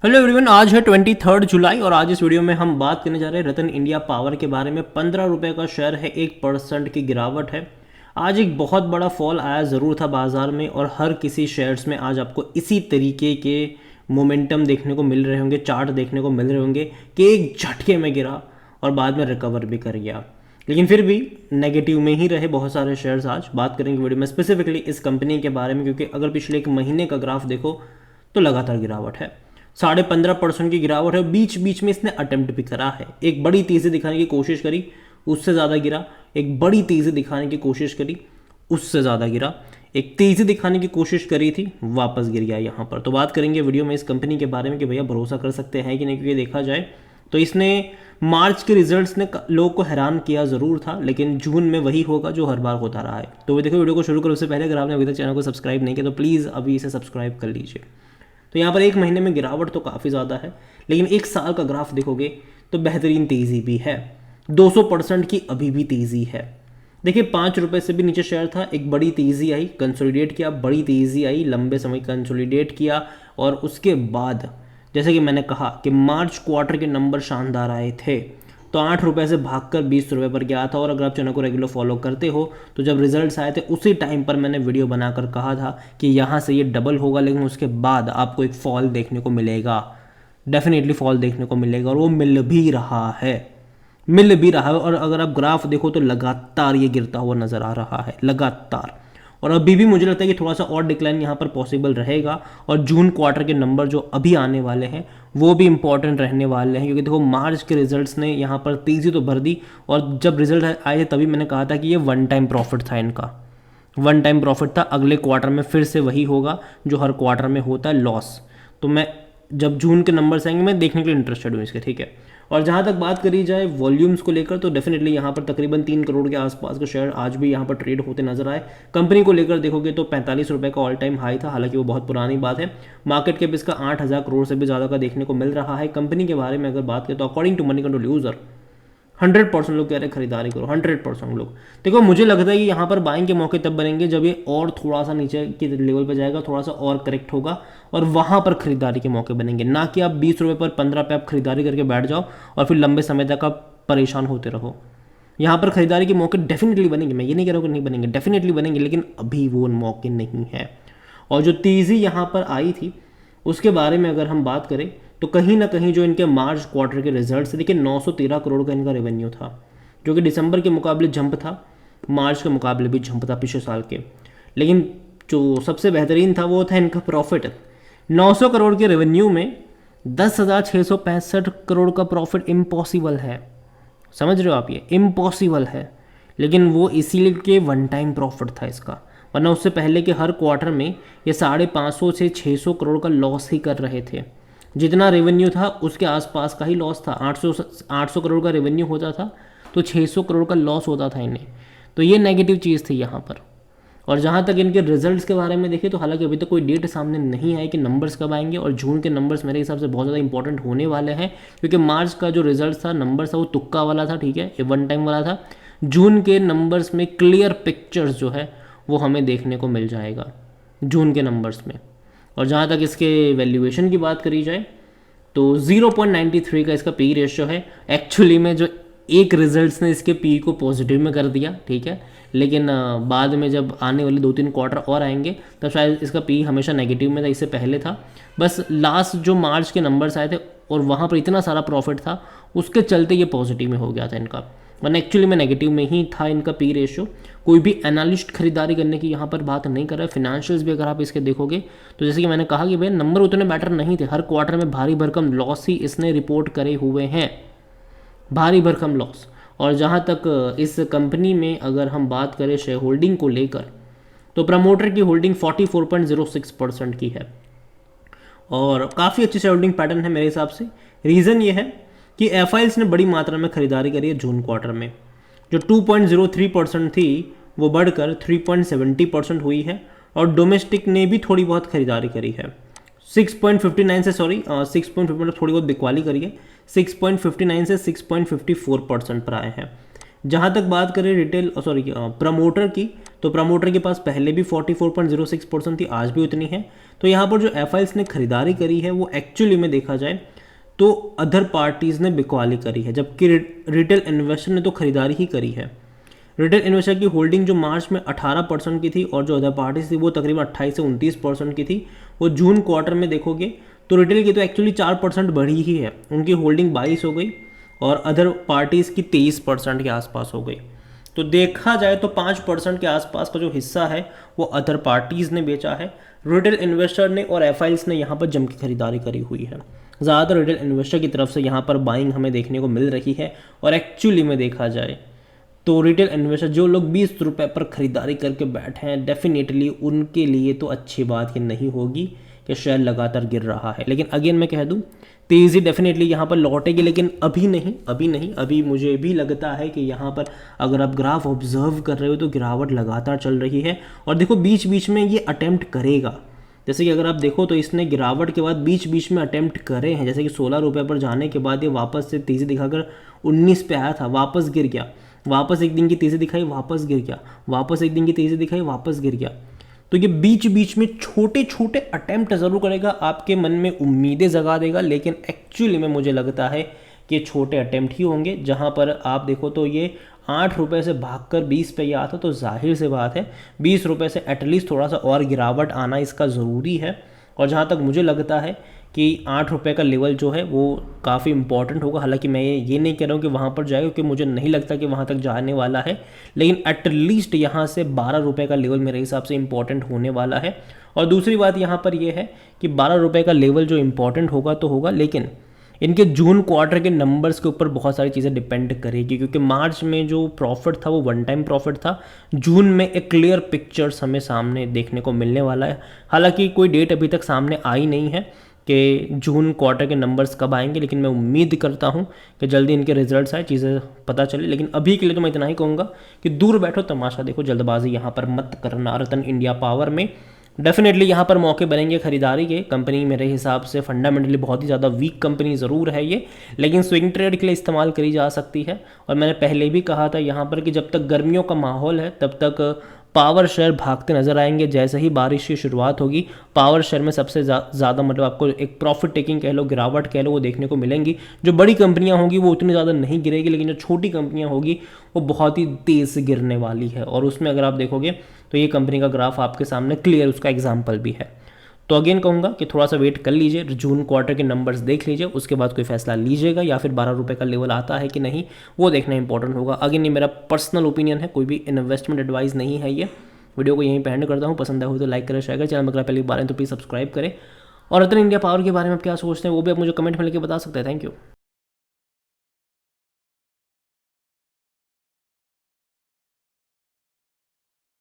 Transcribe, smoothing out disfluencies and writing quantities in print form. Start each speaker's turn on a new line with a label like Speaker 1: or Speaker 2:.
Speaker 1: Hello everyone, आज है 23 जुलाई और आज इस वीडियो में हम बात करने जा रहे हैं रतन इंडिया पावर के बारे में। 15 रुपये का शेयर है, 1% की गिरावट है। आज एक बहुत बड़ा फॉल आया ज़रूर था बाजार में और हर किसी शेयर्स में आज आपको इसी तरीके के मोमेंटम देखने को मिल रहे होंगे, चार्ट देखने को मिल रहे होंगे कि एक झटके में गिरा और बाद में रिकवर भी कर गया। लेकिन फिर भी नेगेटिव में ही रहे बहुत सारे शेयर्स। आज बात करेंगे वीडियो में स्पेसिफिकली इस कंपनी के बारे में, क्योंकि अगर पिछले एक महीने का ग्राफ देखो तो लगातार गिरावट है। 15.5% की गिरावट है। बीच बीच में इसने अटेम्प्ट भी करा है, एक बड़ी तेज़ी दिखाने की कोशिश करी, उससे ज़्यादा गिरा। एक बड़ी तेज़ी दिखाने की कोशिश करी, उससे ज़्यादा गिरा। एक तेज़ी दिखाने की कोशिश करी थी, वापस गिर गया यहाँ पर। तो बात करेंगे वीडियो में इस कंपनी के बारे में कि भैया भरोसा कर सकते हैं कि नहीं, क्योंकि देखा जाए तो इसने मार्च के रिजल्ट्स ने लोगों को हैरान किया ज़रूर था, लेकिन जून में वही होगा जो हर बार होता रहा है। तो देखो, वीडियो को शुरू करो उससे पहले अगर आपने अभी तक चैनल को सब्सक्राइब नहीं किया तो प्लीज़ अभी इसे सब्सक्राइब कर लीजिए। तो यहाँ पर एक महीने में गिरावट तो काफ़ी ज़्यादा है, लेकिन एक साल का ग्राफ देखोगे तो बेहतरीन तेज़ी भी है। 200% की अभी भी तेज़ी है। देखिए, 5 रुपये से भी नीचे शेयर था, एक बड़ी तेज़ी आई, कंसोलिडेट किया, बड़ी तेज़ी आई, लंबे समय कंसोलिडेट किया और उसके बाद जैसे कि मैंने कहा कि मार्च क्वार्टर के नंबर शानदार आए थे, तो 8 रुपये से भागकर 20 रुपये पर गया था। और अगर आप चैनल को रेगुलर फॉलो करते हो तो जब रिजल्ट्स आए थे उसी टाइम पर मैंने वीडियो बनाकर कहा था कि यहाँ से ये डबल होगा, लेकिन उसके बाद आपको एक फॉल देखने को मिलेगा, डेफिनेटली फॉल देखने को मिलेगा। और वो मिल भी रहा है, मिल भी रहा है। और अगर आप ग्राफ देखो तो लगातार ये गिरता हुआ नज़र आ रहा है, लगातार। और अभी भी मुझे लगता है कि थोड़ा सा और डिक्लाइन यहाँ पर पॉसिबल रहेगा। और जून क्वार्टर के नंबर जो अभी आने वाले हैं वो भी इंपॉर्टेंट रहने वाले हैं, क्योंकि देखो मार्च के रिजल्ट्स ने यहाँ पर तेज़ी तो भर दी। और जब रिजल्ट आए थे तभी मैंने कहा था कि ये वन टाइम प्रॉफिट था, इनका वन टाइम प्रॉफिट था। अगले क्वार्टर में फिर से वही होगा जो हर क्वार्टर में होता है, लॉस। तो मैं जब जून के नंबर्स आएंगे मैं देखने के लिए इंटरेस्टेड हूँ इसके, ठीक है। और जहाँ तक बात करी जाए वॉल्यूम्स को लेकर तो डेफिनेटली यहाँ पर तकरीबन 3 करोड़ के आसपास के शेयर आज भी यहाँ पर ट्रेड होते नजर आए। कंपनी को लेकर देखोगे तो 45 रुपये का ऑल टाइम हाई था, हालांकि वो बहुत पुरानी बात है। मार्केट कैप इसका 8,000 करोड़ से भी ज़्यादा का देखने को मिल रहा है। कंपनी के बारे में अगर बात करें तो according to money control user 100% लोग कह रहे हैं खरीदारी करो, 100% लोग। देखो, मुझे लगता है कि यहाँ पर बाइंग के मौके तब बनेंगे जब ये और थोड़ा सा नीचे के लेवल पर जाएगा, थोड़ा सा और करेक्ट होगा और वहाँ पर खरीदारी के मौके बनेंगे। ना कि आप 20 रुपये पर 15 पे आप खरीदारी करके बैठ जाओ और फिर लंबे समय तक आप परेशान होते रहो। यहाँ पर खरीदारी के मौके डेफिनेटली बनेंगे, मैं ये नहीं कह रहा हूँ कि नहीं बनेंगे, डेफिनेटली बनेंगे, लेकिन अभी वो मौके नहीं है। और जो तेज़ी यहाँ पर आई थी उसके बारे में अगर हम बात करें तो कहीं ना कहीं जो इनके मार्च क्वार्टर के रिजल्ट्स, देखिए 913 करोड़ का इनका रेवेन्यू था, जो कि दिसंबर के मुकाबले जंप था, मार्च के मुकाबले भी जंप था पिछले साल के। लेकिन जो सबसे बेहतरीन था वो था इनका प्रॉफिट। 900 करोड़ के रेवेन्यू में 10,665 करोड़ का प्रॉफिट इम्पॉसिबल है, समझ रहे हो आप, ये इम्पॉसिबल है। लेकिन वो इसीलिए के वन टाइम प्रॉफिट था इसका, वरना उससे पहले के हर क्वार्टर में ये 550 से 600 करोड़ का लॉस ही कर रहे थे। जितना रेवेन्यू था उसके आसपास का ही लॉस था। 800 करोड़ का रेवेन्यू होता था तो 600 करोड़ का लॉस होता था इन्हें। तो ये नेगेटिव चीज़ थी यहाँ पर। और जहाँ तक इनके रिजल्ट्स के बारे में देखें तो हालांकि अभी तक कोई डेट सामने नहीं आई कि नंबर्स कब आएंगे, और जून के नंबर्स मेरे हिसाब से बहुत ज़्यादा इंपॉर्टेंट होने वाले हैं, क्योंकि मार्च का जो रिजल्ट था, नंबर्स था, वो तुक्का वाला था, ठीक है, ये वन टाइम वाला था। जून के नंबर्स में क्लियर पिक्चर्स जो है वो हमें देखने को मिल जाएगा जून के नंबर्स में। और जहाँ तक इसके वैल्यूएशन की बात करी जाए तो 0.93 का इसका पी रेशियो है। एक्चुअली में जो एक रिजल्ट्स ने इसके पी को पॉजिटिव में कर दिया, ठीक है, लेकिन बाद में जब आने वाले 2-3 क्वार्टर और आएंगे तब शायद इसका पी हमेशा नेगेटिव में था, इससे पहले था। बस लास्ट जो मार्च के नंबर्स आए थे और वहाँ पर इतना सारा प्रॉफिट था, उसके चलते ये पॉजिटिव में हो गया था इनका, वरना एक्चुअली में नेगेटिव में ही था इनका पी रेशियो। कोई भी एनालिस्ट खरीदारी करने की यहाँ पर बात नहीं कर रहा है। फिनेंशियल्स भी अगर आप इसके देखोगे तो जैसे कि मैंने कहा कि भाई नंबर उतने बेटर नहीं थे, हर क्वार्टर में भारी भरकम लॉस ही इसने रिपोर्ट करे हुए हैं, भारी भरकम लॉस। और जहाँ तक इस कंपनी में अगर हम बात करें शेयर होल्डिंग को लेकर तो प्रमोटर की होल्डिंग 44.06% की है और काफ़ी अच्छी शेयर होल्डिंग पैटर्न है मेरे हिसाब से। रीज़न ये है कि एफआईएल्स ने बड़ी मात्रा में खरीदारी करी है जून क्वार्टर में, जो 2.03% थी वो बढ़कर 3.70% हुई है। और डोमेस्टिक ने भी थोड़ी बहुत खरीदारी करी है, 6.59 से 6.50 थोड़ी बहुत बिकवाली करी है, 6.59 से 6.54% पर आए हैं। जहाँ तक बात करें प्रमोटर की तो प्रमोटर के पास पहले भी 44.06% थी, आज भी उतनी है। तो यहाँ पर जो एफआईएस ने खरीदारी करी है वो एक्चुअली में देखा जाए तो अदर पार्टीज़ ने बिकवाली करी है, जबकि रिटेल इन्वेस्टर ने तो खरीदारी ही करी है। रिटेल इन्वेस्टर की होल्डिंग जो मार्च में 18% की थी और जो अदर पार्टीज थी वो तकरीबन 28 से 29% की थी। वो जून क्वार्टर में देखोगे तो रिटेल की तो एक्चुअली 4% बढ़ी ही है, उनकी होल्डिंग 22 हो गई और अदर पार्टीज़ की 23% के आसपास हो गई। तो देखा जाए तो 5% के आसपास का जो हिस्सा है वो अदर पार्टीज़ ने बेचा है। रिटेल इन्वेस्टर ने और एफआईएस ने यहाँ पर जम की खरीदारी करी हुई है। ज़्यादातर रिटेल इन्वेस्टर की तरफ से यहाँ पर बाइंग हमें देखने को मिल रही है। और एक्चुअली में देखा जाए तो रिटेल इन्वेस्टर जो लोग 20 रुपये पर ख़रीदारी करके बैठे हैं, डेफिनेटली उनके लिए तो अच्छी बात ही नहीं होगी कि शेयर लगातार गिर रहा है। लेकिन अगेन मैं कह दूं, तेज़ी डेफिनेटली यहाँ पर लौटेगी, लेकिन अभी नहीं। अभी मुझे भी लगता है कि यहाँ पर अगर आप ग्राफ ऑब्जर्व कर रहे हो तो गिरावट लगातार चल रही है। और देखो बीच बीच में ये अटेम्प्ट करेगा, जैसे कि अगर आप देखो तो इसने गिरावट के बाद बीच बीच में अटेम्प्ट करे हैं। जैसे कि 16 रुपये पर जाने के बाद ये वापस से तेज़ी दिखाकर 19 पे आया था, वापस गिर गया, वापस एक दिन की तेज़ी दिखाई, वापस गिर गया, वापस एक दिन की तेज़ी दिखाई, वापस गिर गया। तो ये बीच बीच में छोटे छोटे अटेम्प्ट ज़रूर करेगा, आपके मन में उम्मीदें जगा देगा, लेकिन एक्चुअली में मुझे लगता है कि ये छोटे अटेम्प्ट ही होंगे। जहाँ पर आप देखो तो ये 8 रुपये से भागकर 20 पे ये आता, तो जाहिर से बात है 20 रुपये से एटलीस्ट थोड़ा सा और गिरावट आना इसका ज़रूरी है। और जहाँ तक मुझे लगता है कि 8 रुपये का लेवल जो है वो काफ़ी इंपॉर्टेंट होगा। हालांकि मैं ये नहीं कह रहा हूँ कि वहाँ पर जाएगा, क्योंकि मुझे नहीं लगता कि वहाँ तक जाने वाला है, लेकिन एटलीस्ट यहाँ से 12 रुपये का लेवल मेरे हिसाब से इंपॉर्टेंट होने वाला है। और दूसरी बात यहाँ पर यह है कि 12 रुपये का लेवल जो इंपॉर्टेंट होगा तो होगा, लेकिन इनके जून क्वार्टर के नंबर्स के ऊपर बहुत सारी चीज़ें डिपेंड करेगी, क्योंकि मार्च में जो प्रॉफिट था वो वन टाइम प्रॉफिट था। जून में एक क्लियर पिक्चर्स हमें सामने देखने को मिलने वाला है। हालांकि कोई डेट अभी तक सामने आई नहीं है कि जून क्वार्टर के नंबर्स कब आएंगे, लेकिन मैं उम्मीद करता हूं कि जल्दी इनके रिजल्ट्स आए, चीज़ें पता चले। लेकिन अभी के लिए तो मैं इतना ही कहूँगा कि दूर बैठो तमाशा देखो, जल्दबाजी यहाँ पर मत करना। रतन इंडिया पावर में डेफिनेटली यहाँ पर मौके बनेंगे खरीदारी के। कंपनी मेरे हिसाब से फंडामेंटली बहुत ही ज़्यादा वीक कंपनी ज़रूर है ये, लेकिन स्विंग ट्रेड के लिए इस्तेमाल करी जा सकती है। और मैंने पहले भी कहा था यहाँ पर कि जब तक गर्मियों का माहौल है तब तक पावर शेयर भागते नजर आएंगे। जैसे ही बारिश की शुरुआत होगी, पावर शेयर में सबसे ज़्यादा मतलब आपको एक प्रॉफिट टेकिंग कह लो, गिरावट कह लो, वो देखने को मिलेंगी। जो बड़ी कंपनियां होंगी वो उतनी ज़्यादा नहीं गिरेगी, लेकिन जो छोटी कंपनियां होगी वो बहुत ही तेज़ से गिरने वाली है। और उसमें अगर आप देखोगे तो ये कंपनी का ग्राफ आपके सामने क्लियर उसका एग्जाम्पल भी है। तो अगेन कहूँगा कि थोड़ा सा वेट कर लीजिए, जून क्वार्टर के नंबर्स देख लीजिए, उसके बाद कोई फैसला लीजिएगा, या फिर 12 रुपये का लेवल आता है कि नहीं वो देखना इंपॉर्टेंट होगा। अगेन ये मेरा पर्सनल ओपिनियन है, कोई भी इन्वेस्टमेंट एडवाइस नहीं है। ये वीडियो को यहीं पे एंड करता हूँ। पसंद आया हो तो लाइक करें, शेयर करें, चैनल में अगर पहली बार है तो प्लीज़ सब्सक्राइब करें। और रतन इंडिया पावर के बारे में आप क्या सोचते हैं वो भी आप मुझे कमेंट में लिख के बता सकते हैं। Thank you.